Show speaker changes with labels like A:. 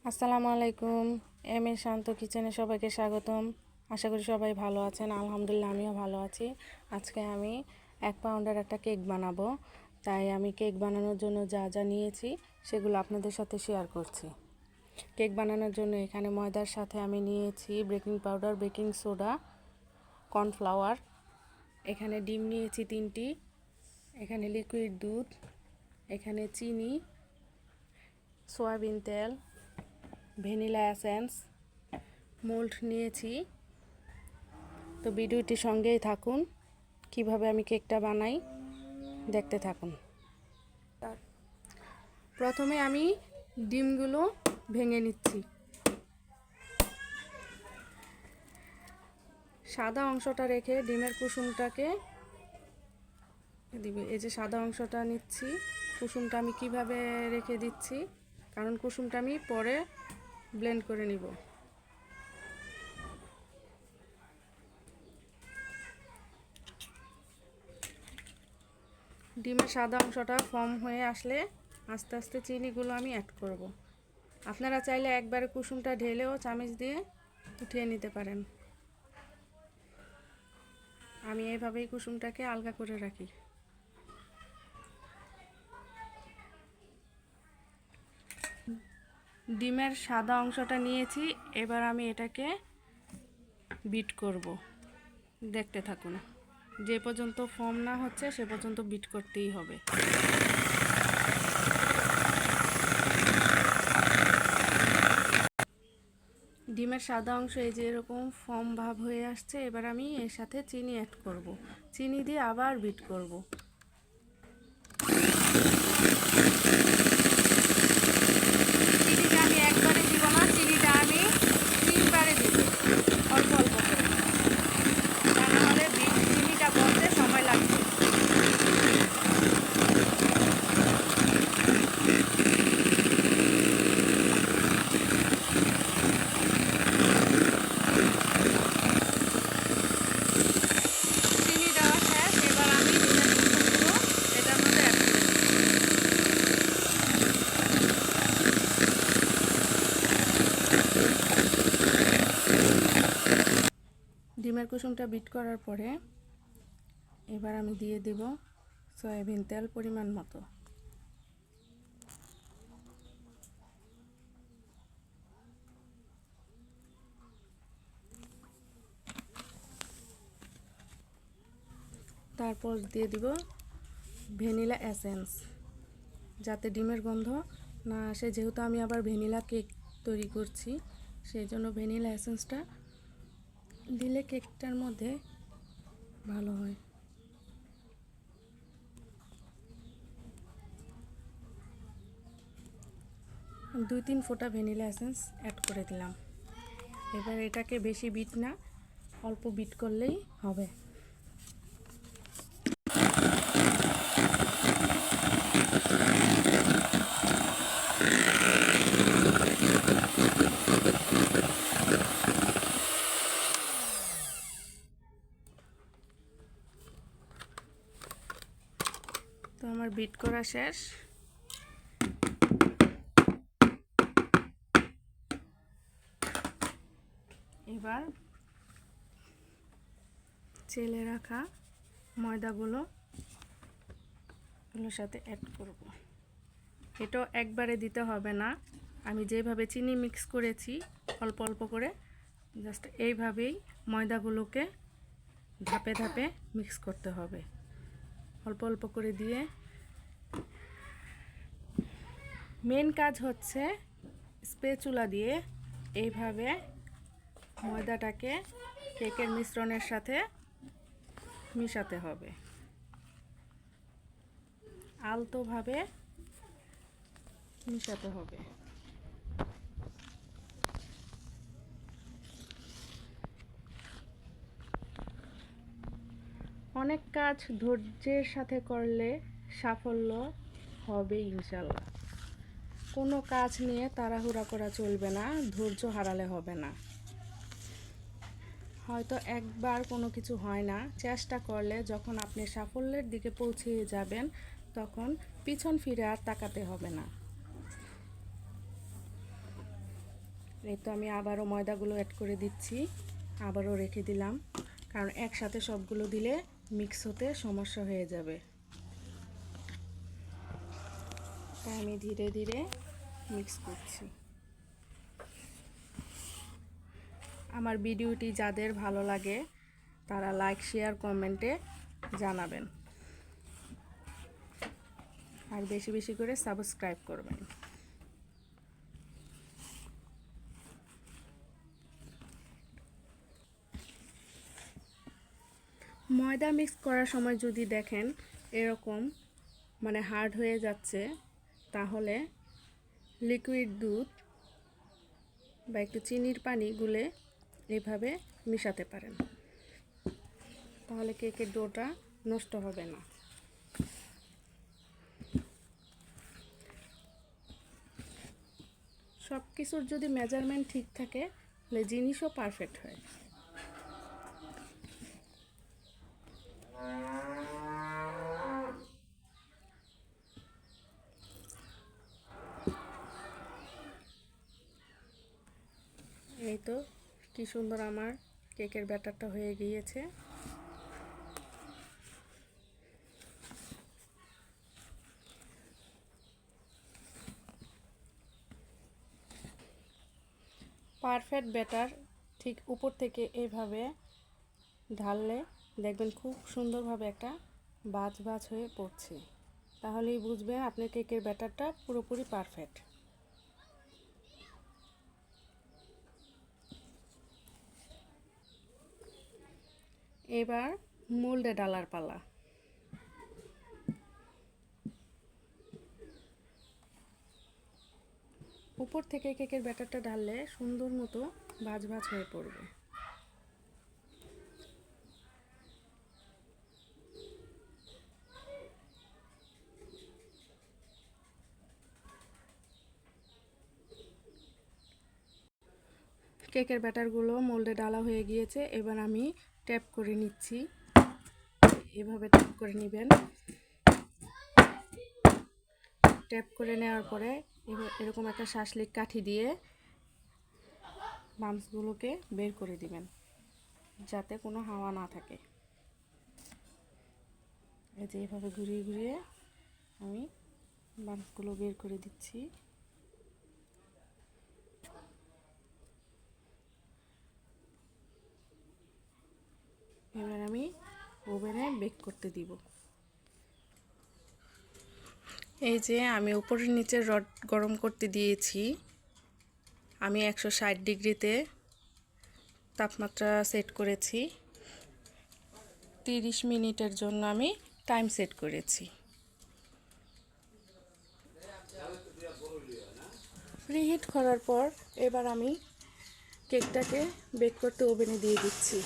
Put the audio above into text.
A: আসসালামু আলাইকুম। M A শান্ত কিচেনে সবাইকে স্বাগতম। আশা করি সবাই ভালো আছেন। আলহামদুলিল্লাহ আমিও ভালো আছি। আজকে আমি 1 পাউন্ডের একটা কেক বানাবো, তাই আমি কেক বানানোর জন্য যা যা নিয়েছি সেগুলো আপনাদের সাথে শেয়ার করছি। কেক বানানোর জন্য এখানে ময়দার সাথে আমি নিয়েছি baking powder, baking soda, cornflour, এখানে ডিম নিয়েছি 3টি, এখানে লিকুইড দুধ, এখানে চিনি, সয়াবিন তেল, ভ্যানিলা এসেন্স, মোল্ড নিয়েছি। তো ভিডিওটির সঙ্গেই থাকুন, কিভাবে আমি কেকটা বানাই দেখতে থাকুন। প্রথমে আমি ডিমগুলো ভেঙে নিচ্ছি। সাদা অংশটা রেখে ডিমের কুসুমটাকে দিবে। এই যে সাদা অংশটা নিচ্ছি, কুসুমটা আমি কিভাবে রেখে দিচ্ছি, কারণ কুসুমটা আমি পরে ব্লেন্ড করে নিব। ডিমের সাদা অংশটা ফর্ম হয়ে আসলে আস্তে আস্তে চিনিগুলো আমি অ্যাড করব। আপনারা চাইলে একবারে কুসুমটা ঢেলেও চামচ দিয়ে উঠিয়ে নিতে পারেন। আমি এইভাবেই কুসুমটাকে আলগা করে রাখি। ডিমের সাদা অংশটা নিয়েছি, এবার আমি এটাকে বিট করব। দেখতে থাকুন, যে পর্যন্ত ফর্ম না হচ্ছে সে পর্যন্ত বিট করতেই হবে। ডিমের সাদা অংশ এই যে এরকম ফর্ম ভাব হয়ে আসছে, এবার আমি এর সাথে চিনি অ্যাড করব। চিনি দিয়ে আবার বিট করব। চিনিটা আমি একবারে দিব না, চিনিটা আমি 3বারে দিব, অল্প অল্প করে, তা নাহলে চিনিটা গলতে সময় লাগবে। চিনি দেওয়া শেষ, এবার আমি ডিমের কুসুমগুলো এটার মধ্যে অ্যাড করব। ডিমের কুসুমটা বিট করার পরে এবার আমি দিয়ে দেব সয়াবিন তেল পরিমাণ মতো। তারপর দিয়ে দিব ভ্যানিলা এসেন্স, যাতে ডিমের গন্ধ না আসে। যেহেতু আমি আবার ভ্যানিলা কেক তৈরি করছি, সেই জন্য ভ্যানিলা এসেন্সটা দিলে কেকটার মধ্যে ভালো হয়। আমি 2-3 ফোঁটা ভ্যানিলা এসেন্স অ্যাড করে দিলাম। এবার এটাকে বেশি বিট না, অল্প বিট করলেই হবে। তো আমার বিট করা শেষ। এবার চেলে রাখা ময়দাগুলো এগুলোর সাথে অ্যাড করব। এটাও একবারে দিতে হবে না, আমি যেভাবে চিনি মিক্স করেছি অল্প অল্প করে, জাস্ট এইভাবেই ময়দাগুলোকে ধাপে ধাপে মিক্স করতে হবে, অল্প অল্প করে দিয়ে। মেন কাজ হচ্ছে স্প্যাচুলা দিয়ে এইভাবে ময়দাটাকে কেকের মিশ্রণের সাথে মিশাতে হবে, আলতোভাবে মিশাতে হবে। অনেক কাজ ধৈর্যের সাথে করলে সাফল্য হবে ইনশাল্লাহ। কোনো কাজ নিয়ে তাড়াহুড়া করা চলবে না, ধৈর্য হারালে হবে না। হয়তো একবার কোনো কিছু হয় না, চেষ্টা করলে যখন আপনি সাফল্যের দিকে পৌঁছে যাবেন তখন পিছন ফিরে আর তাকাতে হবে না। এই তো আমি আবারও ময়দাগুলো অ্যাড করে দিচ্ছি, আবারও রেখে দিলাম, কারণ একসাথে সবগুলো দিলে মিক্স হতে সমস্যা হয়ে যাবে। তাই আমি ধীরে ধীরে মিক্স করছি। আমার ভিডিওটি যাদের ভালো লাগে তারা লাইক, শেয়ার, কমেন্টে জানাবেন, আর বেশি বেশি করে সাবস্ক্রাইব করবেন। ময়দা মিক্স করার সময় যদি দেখেন এরকম হার্ড হয়ে যাচ্ছে, তাহলে লিকুইড দুধ বা একটু চিনির পানি গুলে এভাবে মিশাতে পারেন, তাহলে কেকের ডোটা নষ্ট হবে না। সব কিছুর যদি মেজারমেন্ট ঠিক থাকে তাহলে জিনিসও পারফেক্ট হয়। এই তো কি সুন্দর আমার কেকের ব্যাটারটা হয়ে গিয়েছে। পারফেক্ট ব্যাটার ঠিক উপর থেকে এইভাবে ঢাললে দেখবেন খুব সুন্দরভাবে একটা বাজ বাজ হয়ে পড়ছে, তাহলেই বুঝবেন আপনার কেকের ব্যাটারটা পুরোপুরি পারফেক্ট। এবার মোল্ডে ডালার পালা। উপর থেকে কেকের ব্যাটারটা ঢাললে সুন্দর মতো ভাঁজ ভাঁজ হয়ে পড়বে। কেকের ব্যাটারগুলো মোল্ডে ডালা হয়ে গিয়েছে, এবার আমি ট্যাপ করে নিচ্ছি। এভাবে ট্যাপ করে নেবেন। ট্যাপ করে নেওয়ার পরে এরকম একটা শাসলিক কাঠি দিয়ে বাম্পসগুলোকে বের করে দিবেন, যাতে কোনো হাওয়া না থাকে। এই যে এভাবে ঘুরিয়ে ঘুরিয়ে আমি বাম্পসগুলো বের করে দিচ্ছি। এবার আমি ওভেনে বেক করতে দিব। এই যে আমি উপরের নিচের রড গরম করতে দিয়েছি। আমি 160 ডিগ্রিতে তাপমাত্রা সেট করেছি। 30 মিনিটের জন্য আমি টাইম সেট করেছি। প্রিহিট করার পর এবার আমি কেকটাকে বেক করতে ওভেনে দিয়ে দিচ্ছি।